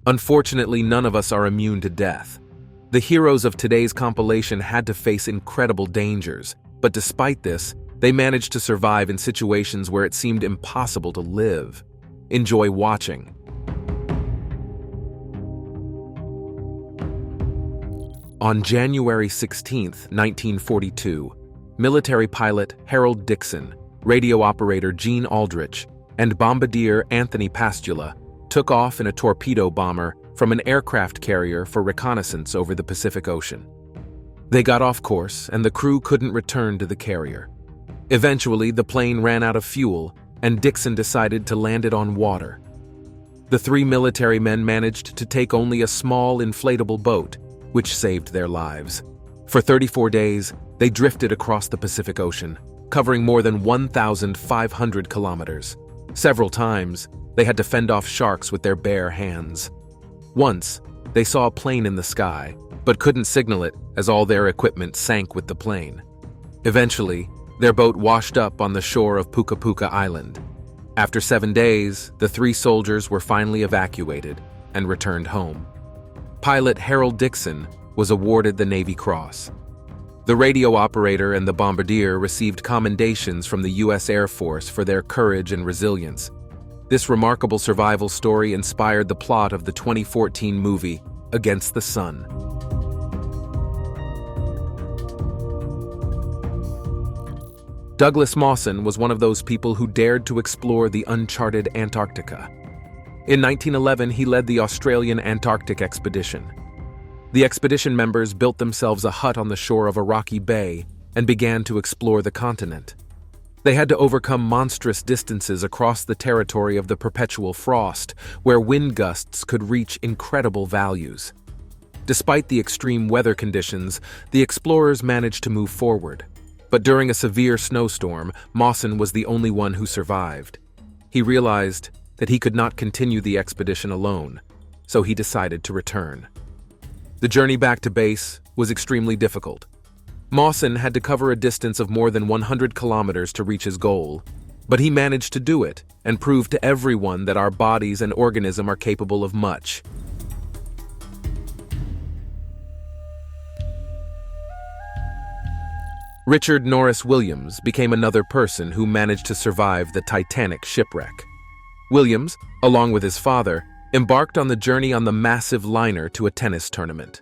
Unfortunately, none of us are immune to death. The heroes of today's compilation had to face incredible dangers, but despite this, they managed to survive in situations where it seemed impossible to live. Enjoy watching. On January 16, 1942, military pilot Harold Dixon, radio operator Gene Aldrich, and bombardier Anthony Pastula took off in a torpedo bomber from an aircraft carrier for reconnaissance over the Pacific Ocean. They got off course, and the crew couldn't return to the carrier. Eventually, the plane ran out of fuel, and Dixon decided to land it on water. The three military men managed to take only a small inflatable boat, which saved their lives. For 34 days, they drifted across the Pacific Ocean, covering more than 1,500 kilometers. Several times, they had to fend off sharks with their bare hands. Once, they saw a plane in the sky, but couldn't signal it as all their equipment sank with the plane. Eventually, their boat washed up on the shore of Puka Puka Island. After 7 days, the three soldiers were finally evacuated and returned home. Pilot Harold Dixon was awarded the Navy Cross. The radio operator and the bombardier received commendations from the U.S. Air Force for their courage and resilience. This remarkable survival story inspired the plot of the 2014 movie Against the Sun. Douglas Mawson was one of those people who dared to explore the uncharted Antarctica. In 1911, he led the Australian Antarctic expedition. The expedition members built themselves a hut on the shore of a rocky bay and began to explore the continent. They had to overcome monstrous distances across the territory of the perpetual frost, where wind gusts could reach incredible values. Despite the extreme weather conditions, the explorers managed to move forward. But during a severe snowstorm, Mawson was the only one who survived. He realized that he could not continue the expedition alone, so he decided to return. The journey back to base was extremely difficult. Mawson had to cover a distance of more than 100 kilometers to reach his goal, but he managed to do it and prove to everyone that our bodies and organism are capable of much. Richard Norris Williams became another person who managed to survive the Titanic shipwreck. Williams, along with his father, embarked on the journey on the massive liner to a tennis tournament.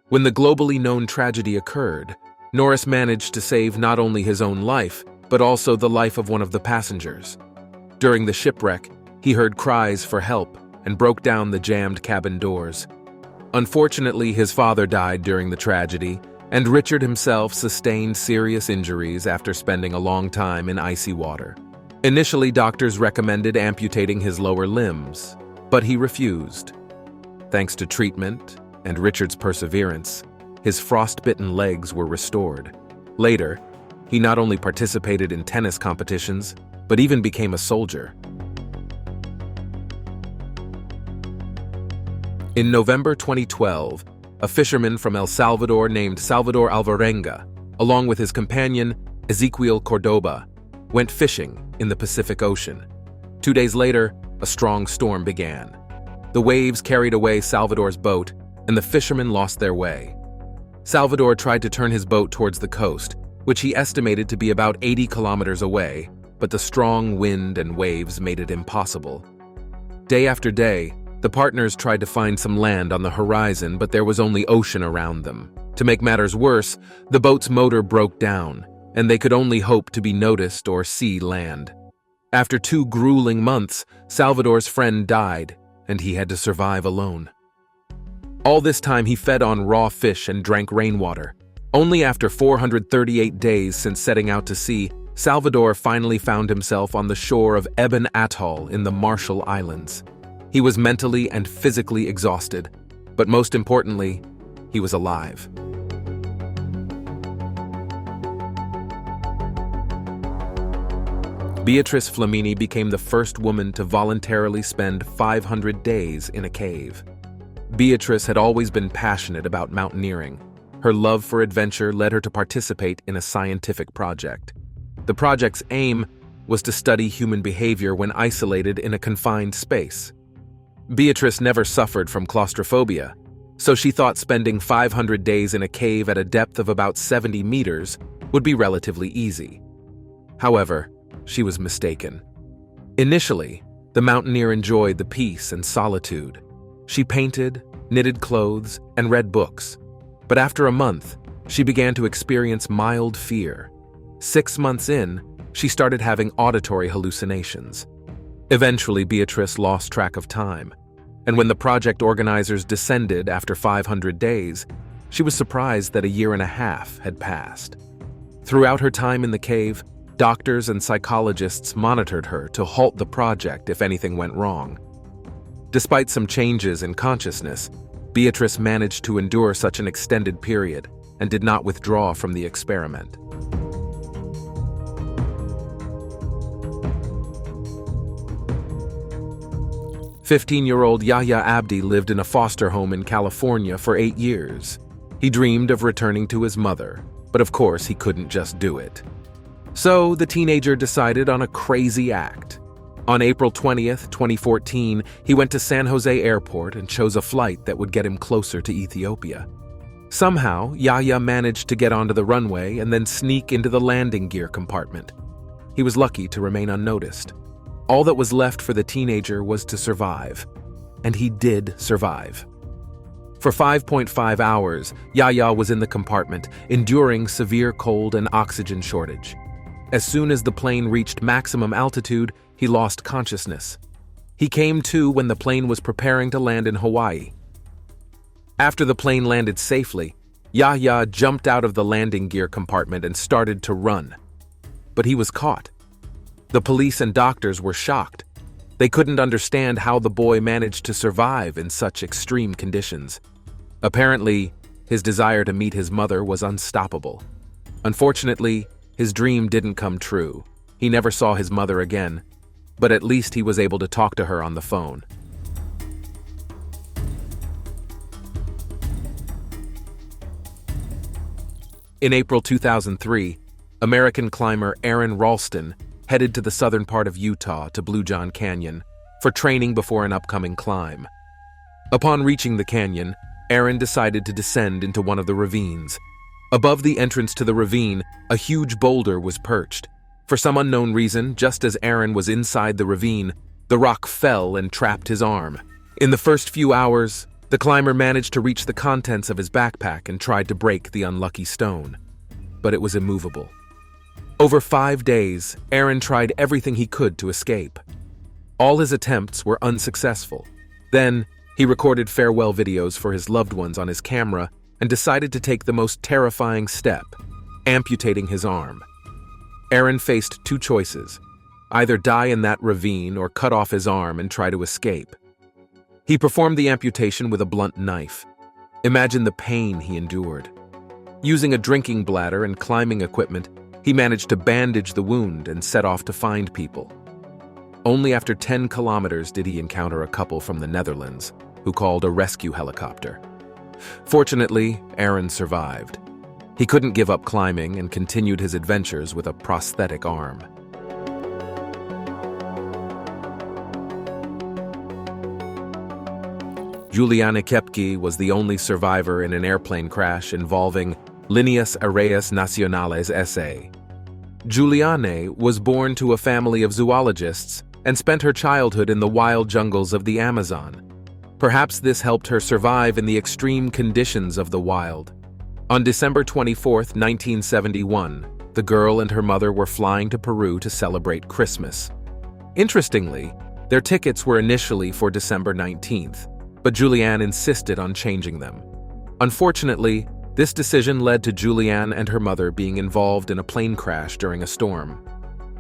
When the globally known tragedy occurred, Norris managed to save not only his own life, but also the life of one of the passengers. During the shipwreck, he heard cries for help and broke down the jammed cabin doors. Unfortunately, his father died during the tragedy, and Richard himself sustained serious injuries after spending a long time in icy water. Initially, doctors recommended amputating his lower limbs, but he refused. Thanks to treatment and Richard's perseverance, his frostbitten legs were restored. Later, he not only participated in tennis competitions, but even became a soldier. In November 2012, a fisherman from El Salvador named Salvador Alvaranga, along with his companion Ezequiel Cordoba, went fishing in the Pacific Ocean. 2 days later, a strong storm began. The waves carried away Salvador's boat, and the fishermen lost their way. Salvador tried to turn his boat towards the coast, which he estimated to be about 80 kilometers away, but the strong wind and waves made it impossible. Day after day, the partners tried to find some land on the horizon, but there was only ocean around them. To make matters worse, the boat's motor broke down, and they could only hope to be noticed or see land. After 2 grueling months, Salvador's friend died, and he had to survive alone. All this time he fed on raw fish and drank rainwater. Only after 438 days since setting out to sea, Salvador finally found himself on the shore of Eben Atoll in the Marshall Islands. He was mentally and physically exhausted, but most importantly, he was alive. Beatrice Flamini became the first woman to voluntarily spend 500 days in a cave. Beatrice had always been passionate about mountaineering. Her love for adventure led her to participate in a scientific project. The project's aim was to study human behavior when isolated in a confined space. Beatrice never suffered from claustrophobia, so she thought spending 500 days in a cave at a depth of about 70 meters would be relatively easy. However, she was mistaken. Initially, the mountaineer enjoyed the peace and solitude. She painted, knitted clothes, and read books. But after a month, she began to experience mild fear. 6 months in, she started having auditory hallucinations. Eventually, Beatrice lost track of time, and when the project organizers descended after 500 days, she was surprised that a year and a half had passed. Throughout her time in the cave, doctors and psychologists monitored her to halt the project if anything went wrong. Despite some changes in consciousness, Beatrice managed to endure such an extended period and did not withdraw from the experiment. 15-year-old Yahya Abdi lived in a foster home in California for 8 years. He dreamed of returning to his mother, but of course he couldn't just do it. So the teenager decided on a crazy act. On April 20th, 2014, he went to San Jose Airport and chose a flight that would get him closer to Ethiopia. Somehow, Yahya managed to get onto the runway and then sneak into the landing gear compartment. He was lucky to remain unnoticed. All that was left for the teenager was to survive. And he did survive. For 5.5 hours, Yahya was in the compartment, enduring severe cold and oxygen shortage. As soon as the plane reached maximum altitude, he lost consciousness. He came to when the plane was preparing to land in Hawaii. After the plane landed safely, Yahya jumped out of the landing gear compartment and started to run. But he was caught. The police and doctors were shocked. They couldn't understand how the boy managed to survive in such extreme conditions. Apparently, his desire to meet his mother was unstoppable. Unfortunately, his dream didn't come true. He never saw his mother again, but at least he was able to talk to her on the phone. In April 2003, American climber Aaron Ralston headed to the southern part of Utah to Blue John Canyon for training before an upcoming climb. Upon reaching the canyon, Aaron decided to descend into one of the ravines. Above the entrance to the ravine, a huge boulder was perched. For some unknown reason, just as Aaron was inside the ravine, the rock fell and trapped his arm. In the first few hours, the climber managed to reach the contents of his backpack and tried to break the unlucky stone. But it was immovable. Over 5 days, Aaron tried everything he could to escape. All his attempts were unsuccessful. Then, he recorded farewell videos for his loved ones on his camera and decided to take the most terrifying step, amputating his arm. Aaron faced 2 choices: either die in that ravine or cut off his arm and try to escape. He performed the amputation with a blunt knife. Imagine the pain he endured. Using a drinking bladder and climbing equipment, he managed to bandage the wound and set off to find people. Only after 10 kilometers did he encounter a couple from the Netherlands, who called a rescue helicopter. Fortunately, Aaron survived. He couldn't give up climbing and continued his adventures with a prosthetic arm. Juliana Ki was the only survivor in an airplane crash involving Líneas Aéreas Nacionales S.A. Juliana was born to a family of zoologists and spent her childhood in the wild jungles of the Amazon. Perhaps this helped her survive in the extreme conditions of the wild. On December 24, 1971, the girl and her mother were flying to Peru to celebrate Christmas. Interestingly, their tickets were initially for December 19th, but Julianne insisted on changing them. Unfortunately, this decision led to Julianne and her mother being involved in a plane crash during a storm.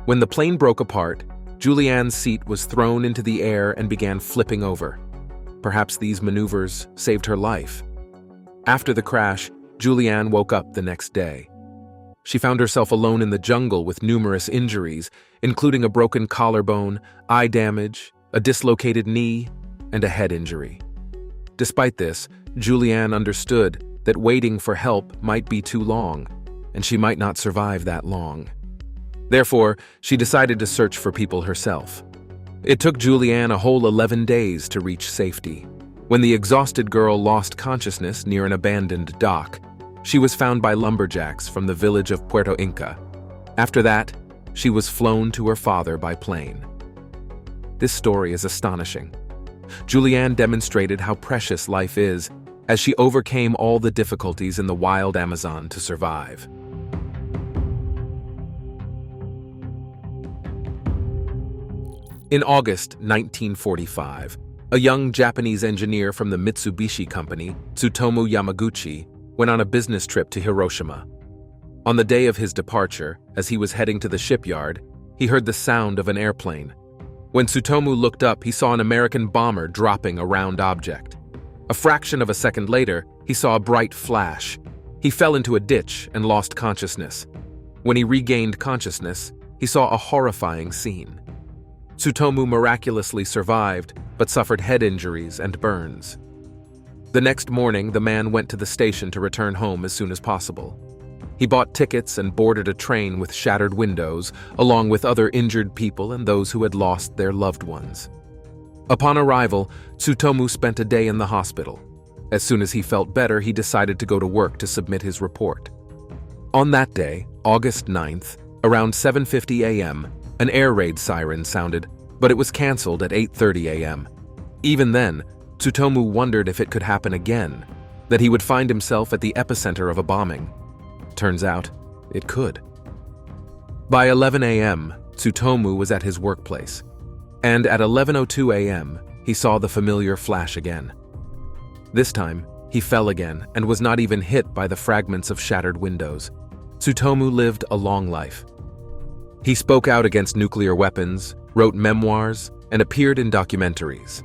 When the plane broke apart, Julianne's seat was thrown into the air and began flipping over. Perhaps these maneuvers saved her life. After the crash, Julianne woke up the next day. She found herself alone in the jungle with numerous injuries, including a broken collarbone, eye damage, a dislocated knee, and a head injury. Despite this, Julianne understood that waiting for help might be too long, and she might not survive that long. Therefore, she decided to search for people herself. It took Julianne a whole 11 days to reach safety. When the exhausted girl lost consciousness near an abandoned dock, she was found by lumberjacks from the village of Puerto Inca. After that, she was flown to her father by plane. This story is astonishing. Julianne demonstrated how precious life is as she overcame all the difficulties in the wild Amazon to survive. In August 1945, a young Japanese engineer from the Mitsubishi company, Tsutomu Yamaguchi, went on a business trip to Hiroshima. On the day of his departure, as he was heading to the shipyard, he heard the sound of an airplane. When Tsutomu looked up, he saw an American bomber dropping a round object. A fraction of a second later, he saw a bright flash. He fell into a ditch and lost consciousness. When he regained consciousness, he saw a horrifying scene. Tsutomu miraculously survived, but suffered head injuries and burns. The next morning, the man went to the station to return home as soon as possible. He bought tickets and boarded a train with shattered windows, along with other injured people and those who had lost their loved ones. Upon arrival, Tsutomu spent a day in the hospital. As soon as he felt better, he decided to go to work to submit his report. On that day, August 9th, around 7:50 a.m., an air raid siren sounded, but it was canceled at 8:30 a.m. Even then, Tsutomu wondered if it could happen again, that he would find himself at the epicenter of a bombing. Turns out, it could. By 11 a.m., Tsutomu was at his workplace, and at 11:02 a.m., he saw the familiar flash again. This time, he fell again and was not even hit by the fragments of shattered windows. Tsutomu lived a long life. He spoke out against nuclear weapons, wrote memoirs, and appeared in documentaries.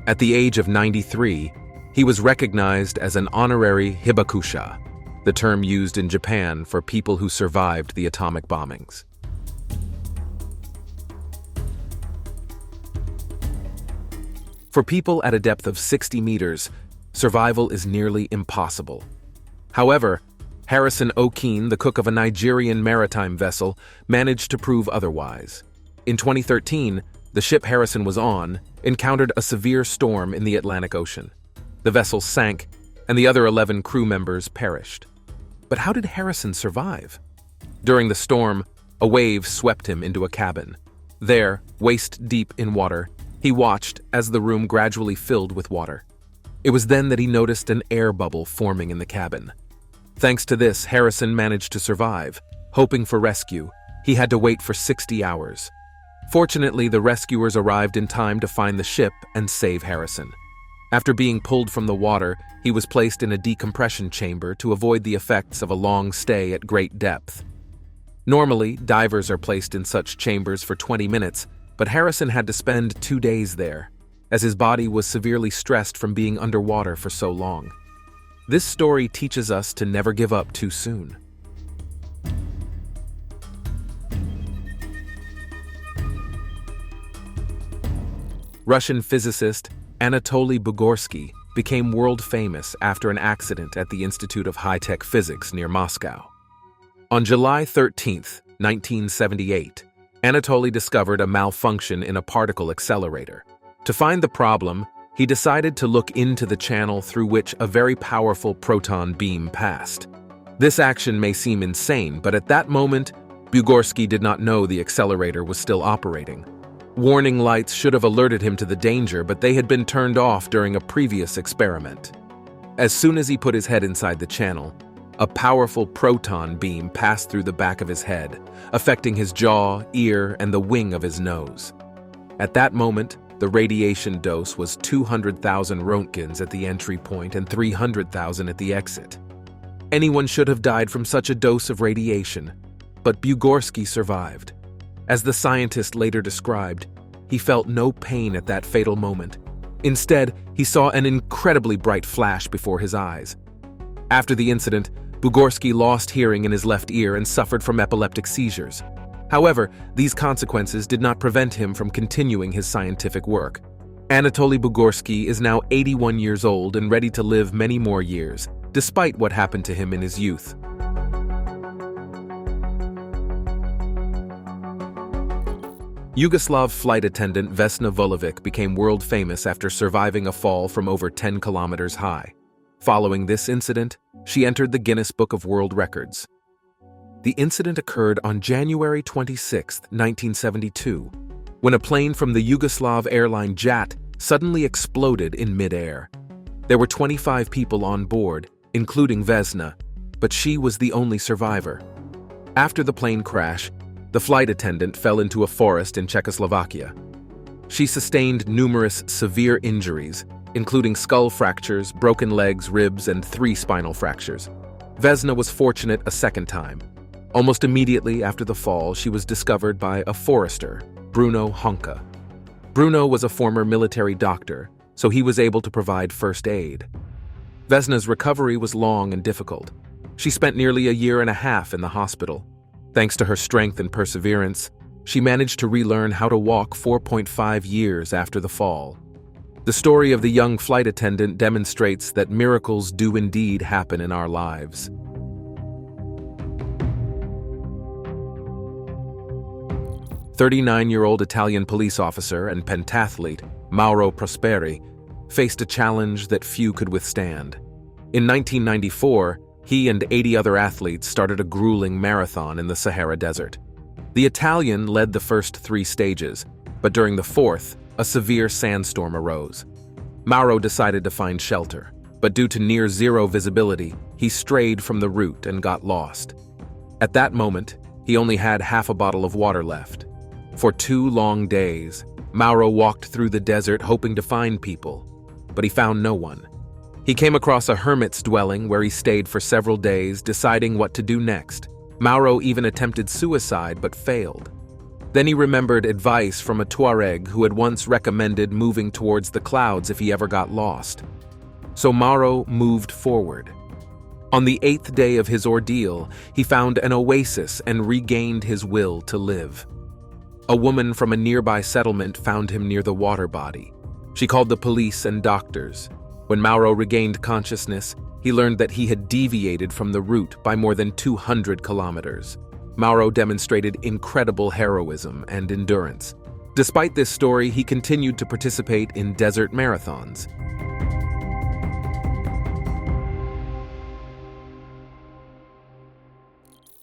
At the age of 93, he was recognized as an honorary hibakusha, the term used in Japan for people who survived the atomic bombings. For people at a depth of 60 meters, survival is nearly impossible. However, Harrison Okene, the cook of a Nigerian maritime vessel, managed to prove otherwise. In 2013, the ship Harrison was on encountered a severe storm in the Atlantic Ocean. The vessel sank, and the other 11 crew members perished. But how did Harrison survive? During the storm, a wave swept him into a cabin. There, waist-deep in water, he watched as the room gradually filled with water. It was then that he noticed an air bubble forming in the cabin. Thanks to this, Harrison managed to survive. Hoping for rescue, he had to wait for 60 hours. Fortunately, the rescuers arrived in time to find the ship and save Harrison. After being pulled from the water, he was placed in a decompression chamber to avoid the effects of a long stay at great depth. Normally, divers are placed in such chambers for 20 minutes, but Harrison had to spend 2 days there, as his body was severely stressed from being underwater for so long. This story teaches us to never give up too soon. Russian physicist Anatoly Bugorsky became world famous after an accident at the Institute of High-Tech Physics near Moscow. On July 13, 1978, Anatoly discovered a malfunction in a particle accelerator. To find the problem, he decided to look into the channel through which a very powerful proton beam passed. This action may seem insane, but at that moment, Bugorsky did not know the accelerator was still operating. Warning lights should have alerted him to the danger, but they had been turned off during a previous experiment. As soon as he put his head inside the channel, a powerful proton beam passed through the back of his head, affecting his jaw, ear, and the wing of his nose. At that moment, the radiation dose was 200,000 Roentgens at the entry point and 300,000 at the exit. Anyone should have died from such a dose of radiation, but Bugorsky survived. As the scientist later described, he felt no pain at that fatal moment. Instead, he saw an incredibly bright flash before his eyes. After the incident, Bugorsky lost hearing in his left ear and suffered from epileptic seizures. However, these consequences did not prevent him from continuing his scientific work. Anatoly Bugorsky is now 81 years old and ready to live many more years, despite what happened to him in his youth. Yugoslav flight attendant Vesna Vulvic became world famous after surviving a fall from over 10 kilometers high. Following this incident, she entered the Guinness Book of World Records. The incident occurred on January 26, 1972, when a plane from the Yugoslav airline JAT suddenly exploded in mid-air. There were 25 people on board, including Vesna, but she was the only survivor. After the plane crash, the flight attendant fell into a forest in Czechoslovakia. She sustained numerous severe injuries, including skull fractures, broken legs, ribs, and 3 spinal fractures. Vesna was fortunate a second time. Almost immediately after the fall, she was discovered by a forester, Bruno Honka. Bruno was a former military doctor, so he was able to provide first aid. Vesna's recovery was long and difficult. She spent nearly a year and a half in the hospital. Thanks to her strength and perseverance, she managed to relearn how to walk 4.5 years after the fall. The story of the young flight attendant demonstrates that miracles do indeed happen in our lives. The 39-year-old Italian police officer and pentathlete, Maro Prosperi, faced a challenge that few could withstand. In 1994, he and 80 other athletes started a grueling marathon in the Sahara Desert. The Italian led the first 3 stages, but during the 4th, a severe sandstorm arose. Maro decided to find shelter, but due to near-zero visibility, he strayed from the route and got lost. At that moment, he only had half a bottle of water left. For 2 long days, Maro walked through the desert hoping to find people, but he found no one. He came across a hermit's dwelling where he stayed for several days, deciding what to do next. Maro even attempted suicide but failed. Then he remembered advice from a Tuareg who had once recommended moving towards the clouds if he ever got lost. So Maro moved forward. On the 8th day of his ordeal, he found an oasis and regained his will to live. A woman from a nearby settlement found him near the water body. She called the police and doctors. When Maro regained consciousness, he learned that he had deviated from the route by more than 200 kilometers. Maro demonstrated incredible heroism and endurance. Despite this story, he continued to participate in desert marathons.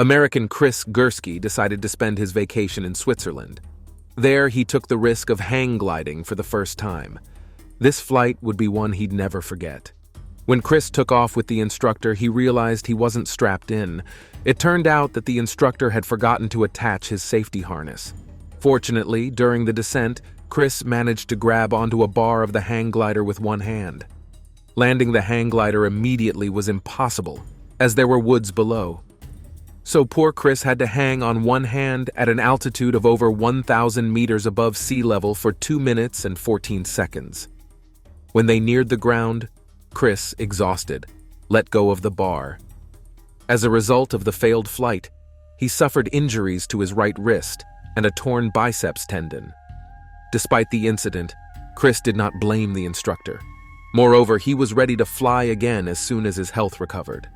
American Chris Gursky decided to spend his vacation in Switzerland. There, he took the risk of hang gliding for the first time. This flight would be one he'd never forget. When Chris took off with the instructor, he realized he wasn't strapped in. It turned out that the instructor had forgotten to attach his safety harness. Fortunately, during the descent, Chris managed to grab onto a bar of the hang glider with one hand. Landing the hang glider immediately was impossible, as there were woods below. So poor Chris had to hang on one hand at an altitude of over 1,000 meters above sea level for 2 minutes and 14 seconds. When they neared the ground, Chris, exhausted, let go of the bar. As a result of the failed flight, he suffered injuries to his right wrist and a torn biceps tendon. Despite the incident, Chris did not blame the instructor. Moreover, he was ready to fly again as soon as his health recovered.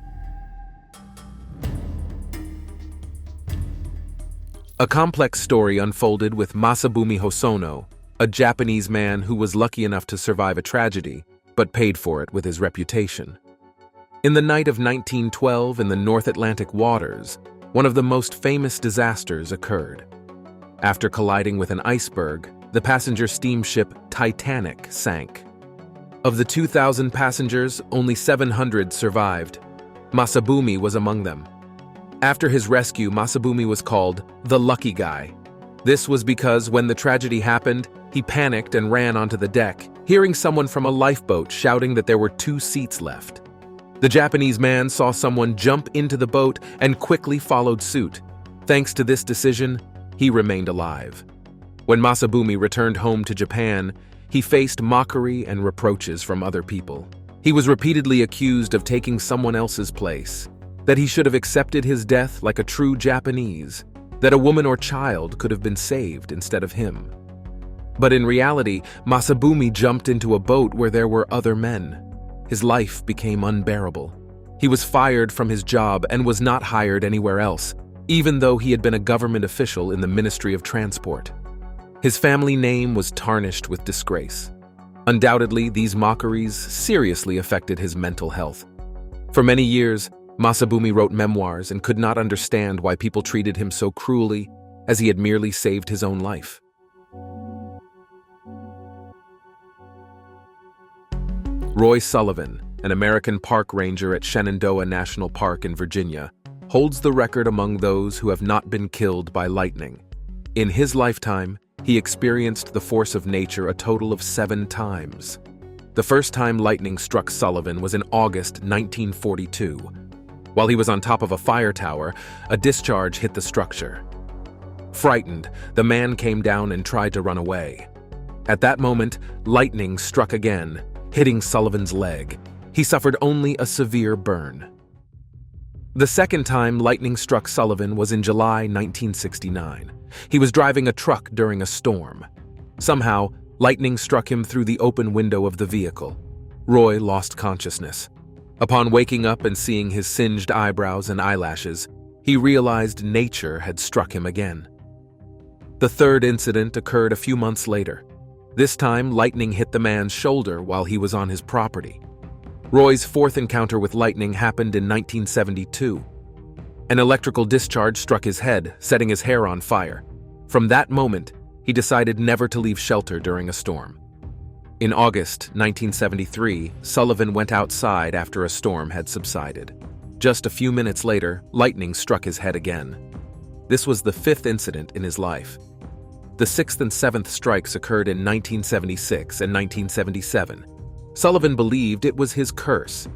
A complex story unfolded with Masabumi Hoso, a Japanese man who was lucky enough to survive a tragedy, but paid for it with his reputation. In the night of 1912 in the North Atlantic waters, one of the most famous disasters occurred. After colliding with an iceberg, the passenger steamship Titanic sank. Of the 2,000 passengers, only 700 survived. Masabumi was among them. After his rescue, Masabumi was called the Lucky Guy. This was because when the tragedy happened, he panicked and ran onto the deck, hearing someone from a lifeboat shouting that there were 2 seats left. The Japanese man saw someone jump into the boat and quickly followed suit. Thanks to this decision, he remained alive. When Masabumi returned home to Japan, he faced mockery and reproaches from other people. He was repeatedly accused of taking someone else's place, that he should have accepted his death like a true Japanese, that a woman or child could have been saved instead of him. But in reality, Masabumi jumped into a boat where there were other men. His life became unbearable. He was fired from his job and was not hired anywhere else, even though he had been a government official in the Ministry of Transport. His family name was tarnished with disgrace. Undoubtedly, these mockeries seriously affected his mental health. For many years, Masabumi wrote memoirs and could not understand why people treated him so cruelly, as he had merely saved his own life. Roy Sullivan, an American park ranger at Shenandoah National Park in Virginia, holds the record among those who have not been killed by lightning. In his lifetime, he experienced the force of nature a total of 7 times. The first time lightning struck Sullivan was in August 1942. While he was on top of a fire tower, a discharge hit the structure. Frightened, the man came down and tried to run away. At that moment, lightning struck again, hitting Sullivan's leg. He suffered only a severe burn. The second time lightning struck Sullivan was in July 1969. He was driving a truck during a storm. Somehow, lightning struck him through the open window of the vehicle. Roy lost consciousness. Upon waking up and seeing his singed eyebrows and eyelashes, he realized nature had struck him again. The third incident occurred a few months later. This time, lightning hit the man's shoulder while he was on his property. Roy's fourth encounter with lightning happened in 1972. An electrical discharge struck his head, setting his hair on fire. From that moment, he decided never to leave shelter during a storm. In August 1973, Sullivan went outside after a storm had subsided. Just a few minutes later, lightning struck his head again. This was the 5th incident in his life. The 6th and 7th strikes occurred in 1976 and 1977. Sullivan believed it was his curse.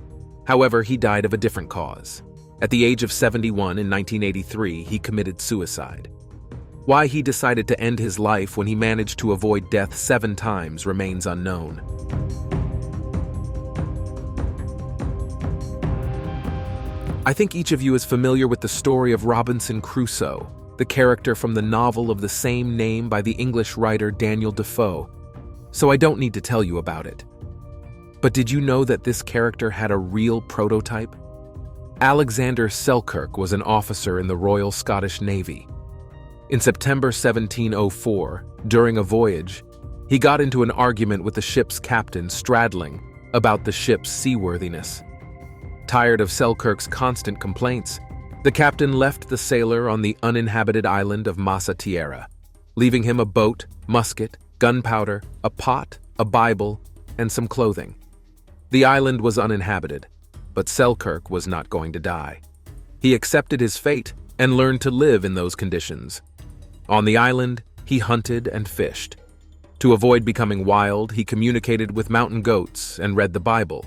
However, he died of a different cause. At the age of 71 in 1983, he committed suicide. Why he decided to end his life when he managed to avoid death 7 times remains unknown. I think each of you is familiar with the story of Robinson Crusoe, the character from the novel of the same name by the English writer Daniel Defoe, so I don't need to tell you about it. But did you know that this character had a real prototype? Alexander Selkirk was an officer in the Royal Scottish Navy. In September 1704, during a voyage, he got into an argument with the ship's captain, Stradling, about the ship's seaworthiness. Tired of Selkirk's constant complaints, the captain left the sailor on the uninhabited island of Massa Tierra, leaving him a boat, musket, gunpowder, a pot, a Bible, and some clothing. The island was uninhabited, but Selkirk was not going to die. He accepted his fate and learned to live in those conditions. On the island, he hunted and fished. To avoid becoming wild, he communicated with mountain goats and read the Bible.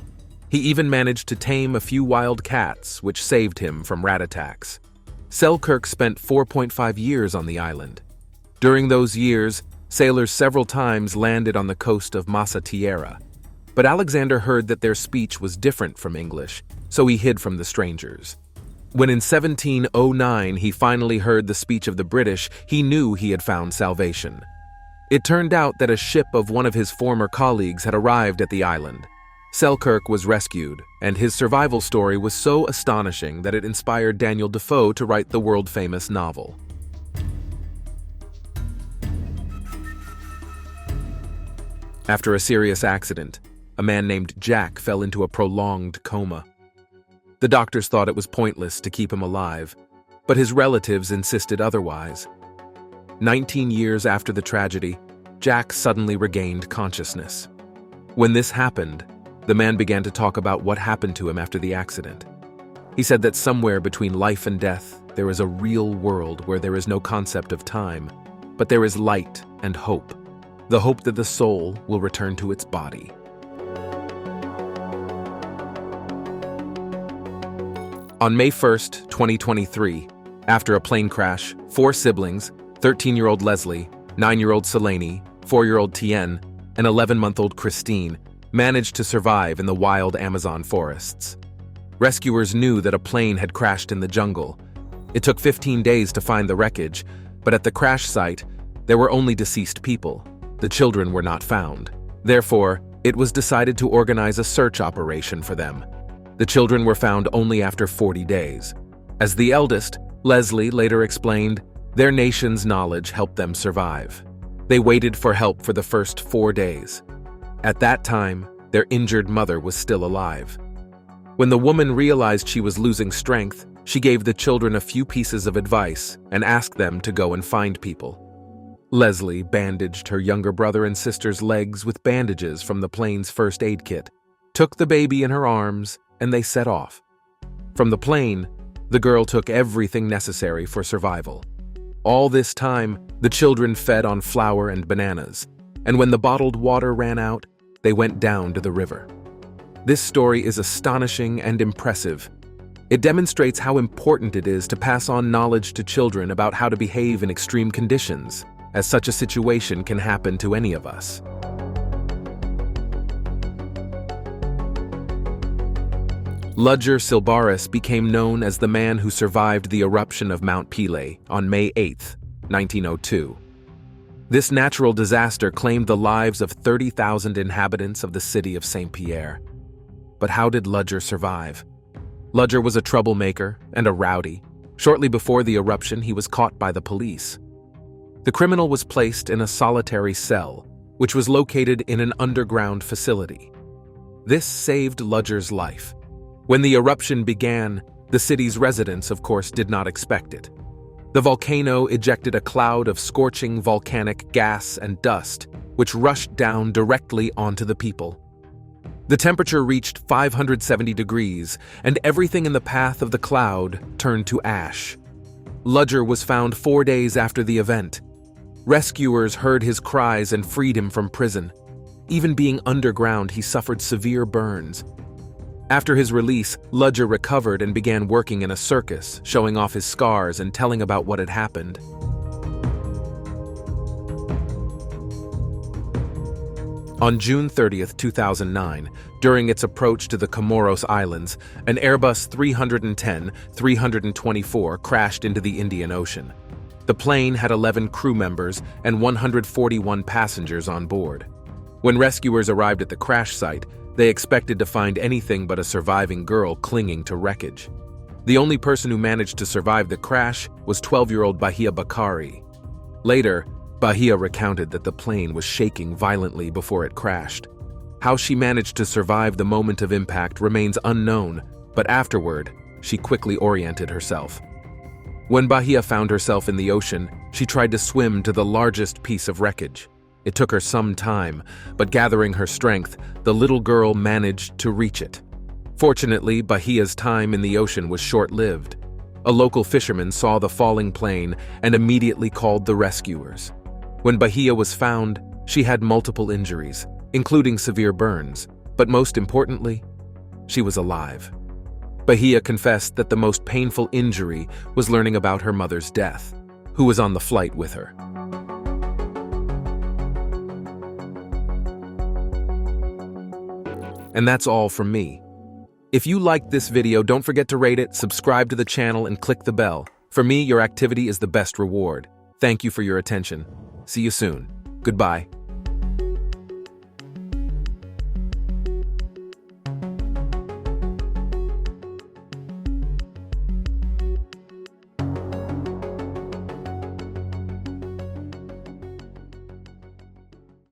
He even managed to tame a few wild cats, which saved him from rat attacks. Selkirk spent 4.5 years on the island. During those years, sailors several times landed on the coast of Massa Tierra. But Alexander heard that their speech was different from English, so he hid from the strangers. When in 1709 he finally heard the speech of the British, he knew he had found salvation. It turned out that a ship of one of his former colleagues had arrived at the island. Selkirk was rescued, and his survival story was so astonishing that it inspired Daniel Defoe to write the world-famous novel. After a serious accident, a man named Jack fell into a prolonged coma. The doctors thought it was pointless to keep him alive, but his relatives insisted otherwise. 19 years after the tragedy, Jack suddenly regained consciousness. When this happened, the man began to talk about what happened to him after the accident. He said that somewhere between life and death, there is a real world where there is no concept of time, but there is light and hope, the hope that the soul will return to its body. On May 1st, 2023, after a plane crash, 4 siblings, 13-year-old Leslie, 9-year-old Selene, 4-year-old Tien, and 11-month-old Christine, managed to survive in the wild Amazon forests. Rescuers knew that a plane had crashed in the jungle. It took 15 days to find the wreckage, but at the crash site, there were only deceased people. The children were not found. Therefore, it was decided to organize a search operation for them. The children were found only after 40 days. As the eldest, Leslie later explained, their nation's knowledge helped them survive. They waited for help for the first 4 days. At that time, their injured mother was still alive. When the woman realized she was losing strength, she gave the children a few pieces of advice and asked them to go and find people. Leslie bandaged her younger brother and sister's legs with bandages from the plane's first aid kit, took the baby in her arms, and they set off. From the plane, the girl took everything necessary for survival. All this time, the children fed on flour and bananas, and when the bottled water ran out, they went down to the river. This story is astonishing and impressive. It demonstrates how important it is to pass on knowledge to children about how to behave in extreme conditions, as such a situation can happen to any of us. Ludger Sybaris became known as the man who survived the eruption of Mount Pelée on May 8, 1902. This natural disaster claimed the lives of 30,000 inhabitants of the city of Saint-Pierre. But how did Ludger survive? Ludger was a troublemaker and a rowdy. Shortly before the eruption, he was caught by the police. The criminal was placed in a solitary cell, which was located in an underground facility. This saved Ludger's life. When the eruption began, the city's residents, of course, did not expect it. The volcano ejected a cloud of scorching volcanic gas and dust, which rushed down directly onto the people. The temperature reached 570 degrees, and everything in the path of the cloud turned to ash. Ludger was found 4 days after the event. Rescuers heard his cries and freed him from prison. Even being underground, he suffered severe burns. After his release, Ludger recovered and began working in a circus, showing off his scars and telling about what had happened. On June 30, 2009, during its approach to the Comoros Islands, an Airbus 310-324 crashed into the Indian Ocean. The plane had 11 crew members and 141 passengers on board. When rescuers arrived at the crash site, they expected to find anything but a surviving girl clinging to wreckage. The only person who managed to survive the crash was 12-year-old Bahia Bakari. Later, Bahia recounted that the plane was shaking violently before it crashed. How she managed to survive the moment of impact remains unknown, but afterward, she quickly oriented herself. When Bahia found herself in the ocean, she tried to swim to the largest piece of wreckage. It took her some time, but gathering her strength, the little girl managed to reach it. Fortunately, Bahia's time in the ocean was short-lived. A local fisherman saw the falling plane and immediately called the rescuers. When Bahia was found, she had multiple injuries, including severe burns, but most importantly, she was alive. Bahia confessed that the most painful injury was learning about her mother's death, who was on the flight with her. And that's all from me. If you liked this video, don't forget to rate it, subscribe to the channel, and click the bell. For me, your activity is the best reward. Thank you for your attention. See you soon. Goodbye.